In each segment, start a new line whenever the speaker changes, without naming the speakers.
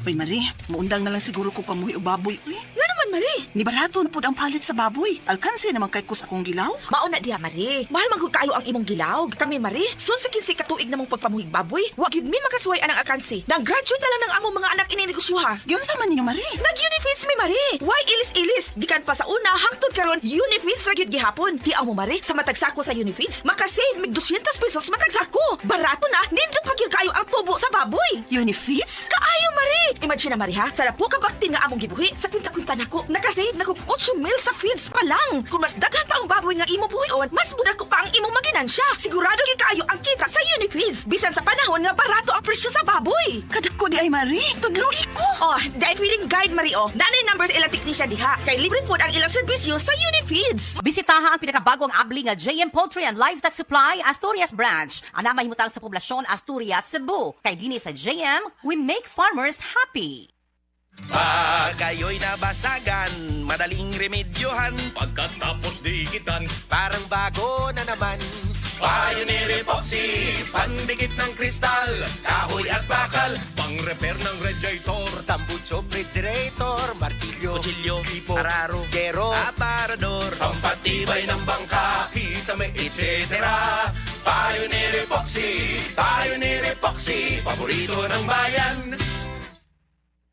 Uy, Marie, muundang na lang siguro ko pamuhi o baboy. Uy,
Nga naman, Marie.
ni barato na po ang palit sa baboy. Alkansi naman kay kus akong gilaw.
Mauna diha, Marie. Mahal man kayo ang imong gilaw. Kami, Marie, sunsikin si katuig namong pagpamuhig baboy. Wa gyud mi makasuway anang alkansi. Nang graduate na lang ng among mga anak ininegosyoha.
Yun sa man ninyo, Marie.
Nag-Unifeeds mi, Marie. Why ilis-ilis? Gikan pa sa una, hangtod karon Unifeeds ra gyud gihapon. Tiaw mo, Marie, sa matagsako sa Unifeeds, makasave mig 200 pesos matagsako. Barato na, nindot pa gyud kayo ang tubo sa baboy.
Unifeeds?
Kaayo, Marie! Imagine na, Marie, ha? Sa po kabakti nga among gibuhi, sa kwinta-kwinta nako, nakasave na kong 8 mil sa feeds pa lang. Kung mas daghan pa ang baboy nga imo buhion, mas muda ko pa ang imong maginansya. Sigurado gyud kaayo ang kita sa Unifeeds. Bisan sa panahon nga barato ang presyo sa baboy.
Kadako di ay, Marie. Tudluhi ko.
Oh, dahil feeling guide, Marie, oh. Nanay numbers ilang technician diha. Kay libre po ang ilang serbisyo sa Unifeeds.
Bisitaha ang pinakabagong abli nga JM Poultry and Livestock Supply Asturias Branch. Ana mahimutang sa poblasyon Asturias, Cebu. Kay dinhi sa JM, we make farmers happy.
Pag kayo'y nabasagan, madaling remedyohan.
Pagkatapos dikitan,
Parang bago na naman.
Pioneer Epoxy, pandikit ng kristal, kahoy at bakal, pang-repair ng radiator,
Tambucho, refrigerator, martilyo, kutsilyo, gripo, araro, gero, aparador,
pampatibay ng bangka, kisame, etc. Pioneer Epoxy, paborito ng bayan.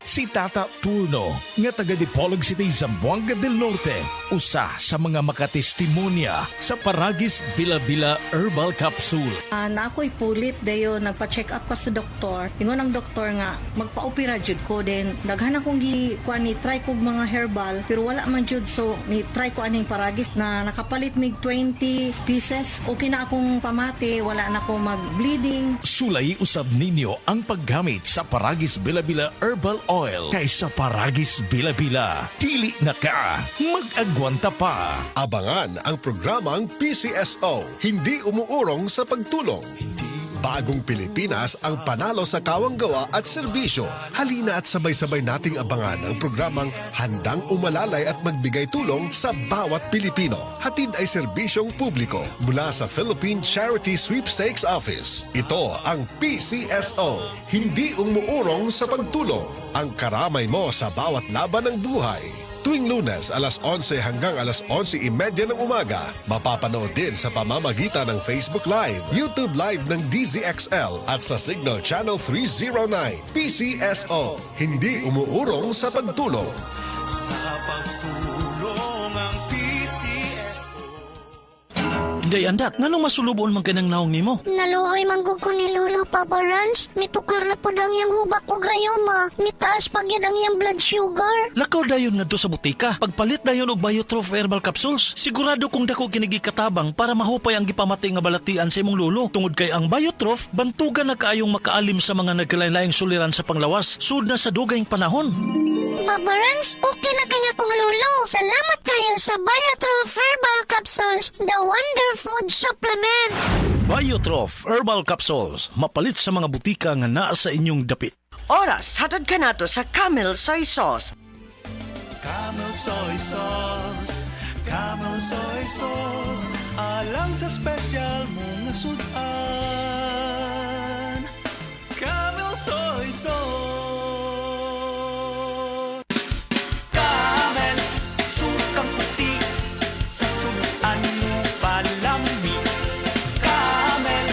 Si Tata Turno, nga taga Dipolog City, Zamboanga del Norte, usa sa mga makatestimonya sa Paragis Bila-Bila Herbal Capsule.
Na ako'y pulit dayo nagpa-check up ka sa doktor. Ingon ang doktor nga magpa-opera jud ko din. Daghan akong ni try kog mga herbal pero wala man jud, so ni try ko aning Paragis na nakapalit mig 20 pieces. Okay na akong pamati, wala na ako mag-bleeding.
Sulay usab ninyo ang paggamit sa Paragis Bila-Bila Herbal Oil kaysa Paragis Bila-Bila. Dili na ka, mag-agwanta pa.
Abangan ang programang PCSO, hindi umuurong sa pagtulong. Bagong Pilipinas ang panalo sa kawanggawa at serbisyo. Halina at sabay-sabay nating abangan ang programang handang umalalay at magbigay tulong sa bawat Pilipino. Hatid ay serbisyong publiko mula sa Philippine Charity Sweepstakes Office. Ito ang PCSO, hindi umuurong sa pagtulong. Ang karamay mo sa bawat laban ng buhay. Tuwing Lunes, alas 11 hanggang alas 11:30 ng umaga, mapapanood din sa pamamagitan ng Facebook Live, YouTube Live ng DZXL at sa Signal Channel 309. PCSO, hindi umuurong sa pagtulong.
Day andak, nganong masulubon man kanang naong nimo?
Naluoy manggug ko ni Lolo, Papa Rans. Mitukar na po ang iyang hubak ko gayoma. Mitaas pag yan ang iyang blood sugar.
Lakaw dayon nga do sa butika. Pagpalit dayon og Biotrof Herbal Capsules. Sigurado kung dako kinigi katabang para mahupay ang gipamati nga balatian sa imong lolo. Tungod kay ang Biotrof, bantugan na kaayong makaalim sa mga nagkalain-laing suliran sa panglawas. Sud na sa dugayng panahon.
Papa Rans, okay na kanya kong Lolo. Salamat kayo sa Biotrof Herbal Capsules, the Wonder Food Supplement.
Biotrof Herbal Capsules. Mapalit sa mga butika nga naa sa inyong dapit.
Oras, hatod ka nato sa Camel Soy Sauce.
Camel Soy Sauce, Camel Soy Sauce, alang sa special mong sudan. Camel Soy Sauce. Camel, sukang puti, sa sudan mo palami. Camel,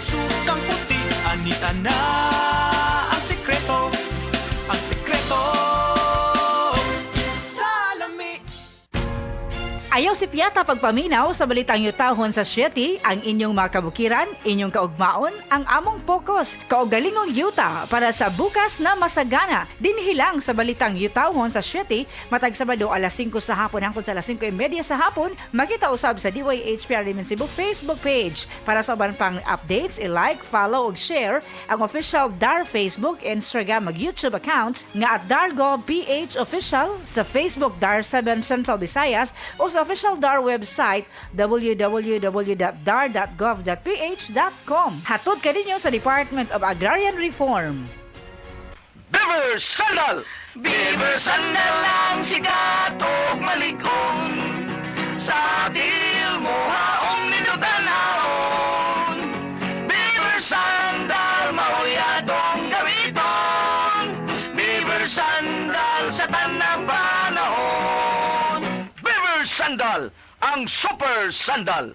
sukang puti, anita na ang sekreto, ang sekreto.
Ayaw si Piata pagpaminaw sa balitang yutahon sa Sieti, ang inyong mga kabukiran, inyong kaugmaon, ang among focus, kaugalingong yuta para sa bukas na masagana. Dinhilang sa balitang yutahon sa Sieti, matag Sabado alas 5 sa hapon hangtod sa alas 5:30 sa hapon, makita usab sa DYHPR Limen Cebu Facebook page. Para sa uban pang updates, i-like, follow ug share ang official DAR Facebook, Instagram ug YouTube accounts nga at Dargo PH Official sa Facebook DAR 7 Central Visayas o sa official DAR website www.dar.gov.ph.com. Hatod ka ninyo sa Department of Agrarian Reform.
Beaver Sandal! Beaver Sandal ang sigat o maligong sa til mo haong ninuganahon. Beaver Sandal, mahuyadong gamiton. Beaver
sandal, ang Super Sandal.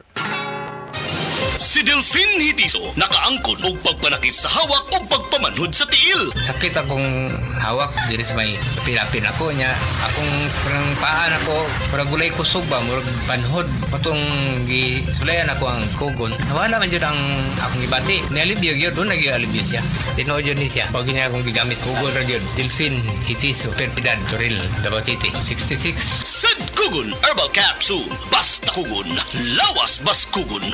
Si Delphine Hitiso nakaangkon og pagpanakit sa hawak o pagpamanhod sa tiil.
Sakit akong hawak diri sa may pinapin ako niya. Akong parang paan ako, parang gulay ko suba, murag panhod. Patong gisulayan ako ang kugon. Nawala man yun ang akong ibati. Nialibyo yun, doon nag-ialibyo siya. Tinood yun niya. Pag niya akong gigamit kugon ra yun. Delphine Hitiso, Perpidad, Toril, Davao City, 66.
Sad Kugon Herbal Capsule. Basta kugon, lawas bas kugon.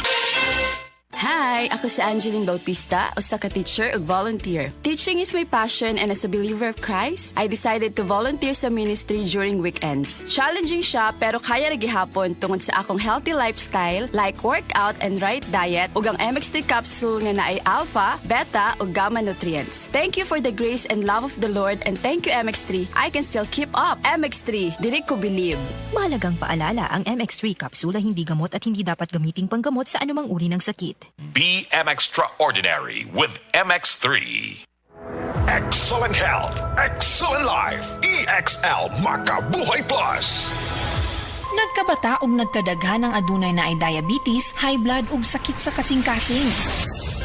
Hi! Ako si Angeline Bautista, usa ka teacher ug volunteer. Teaching is my passion and as a believer of Christ, I decided to volunteer sa ministry during weekends. Challenging siya pero kaya ra gihapon tungod sa akong healthy lifestyle like workout and right diet ug ang MX3 capsule nga naay alpha, beta ug gamma nutrients. Thank you for the grace and love of the Lord and thank you MX3. I can still keep up. MX3, dili ko believe.
Mahalagang paalala, ang MX3 capsule ay hindi gamot at hindi dapat gamiting panggamot sa anumang uri ng sakit.
Be extraordinary with MX3. Excellent health, excellent life. EXL Makabuhay Plus.
Nagkabata ug nagkadaghan ng adunay na ay diabetes, high blood ug sakit sa kasing-kasing.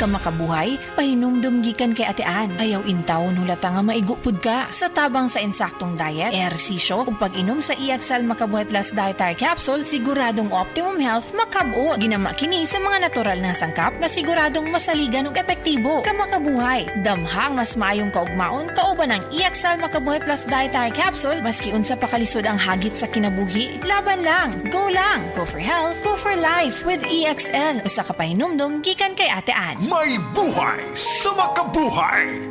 Kamakabuhay, pahinumdum gikan kay atean. Ayaw intaw nulata nga maigupod ka. Sa tabang sa insaktong diet, ehersisyo ug pag-inom sa EXL Makabuhay Plus Dietary Capsule, siguradong optimum health makab-o. Ginama kini sa mga natural na sangkap nga siguradong masaligan ug epektibo. Kamakabuhay, damhang mas maayong kaugmaon kauban ng EXL Makabuhay Plus Dietary Capsule maski unsa pa kalisod ang hagit sa kinabuhi. Laban lang, go for health, go for life with EXL. Usa ka pahinumdum gikan kay atean.
May buhay sa makabuhay!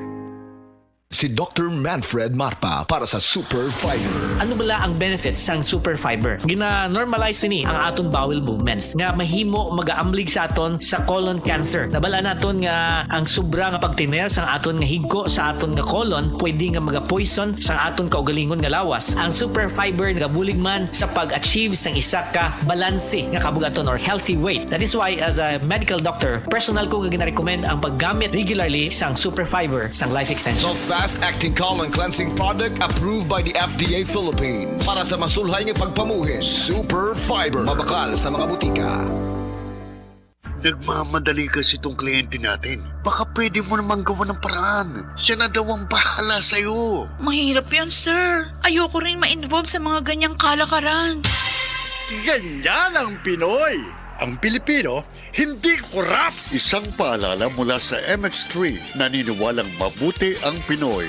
Si Dr. Manfred Marpa para sa Super Fiber.
Ano bala ang benefits sang Super Fiber? Gina-normalize ni ang aton bowel movements nga mahimo magaamblig sa aton sa colon cancer. Nabala naton nga ang sobra nga pagtiner sang aton nga higko sa aton nga colon pwede nga maga-poison sang aton kaugalingon nga lawas. Ang Super Fiber nagabulig man sa pag-achieve sang isa ka balanse nga kabugaton or healthy weight. That is why as a medical doctor, personal ko nga gina-recommend ang paggamit regularly sang Super Fiber sang life extension.
Fast-acting colon cleansing product approved by the FDA Philippines. Para sa masulhay ng pagpamuhin, Super Fiber. Mabakal sa mga butika.
Nagmamadali kasi itong kliyente natin. Baka pwede mo namang gawa ng paraan. Siya na daw ang bahala sa'yo.
Mahirap yan, sir. Ayoko rin ma-involve sa mga ganyang kalakaran.
Ganyan ang Pinoy. Ang Pilipino, hindi korap. Isang paalala mula sa MX3, naniniwalang mabuti ang Pinoy.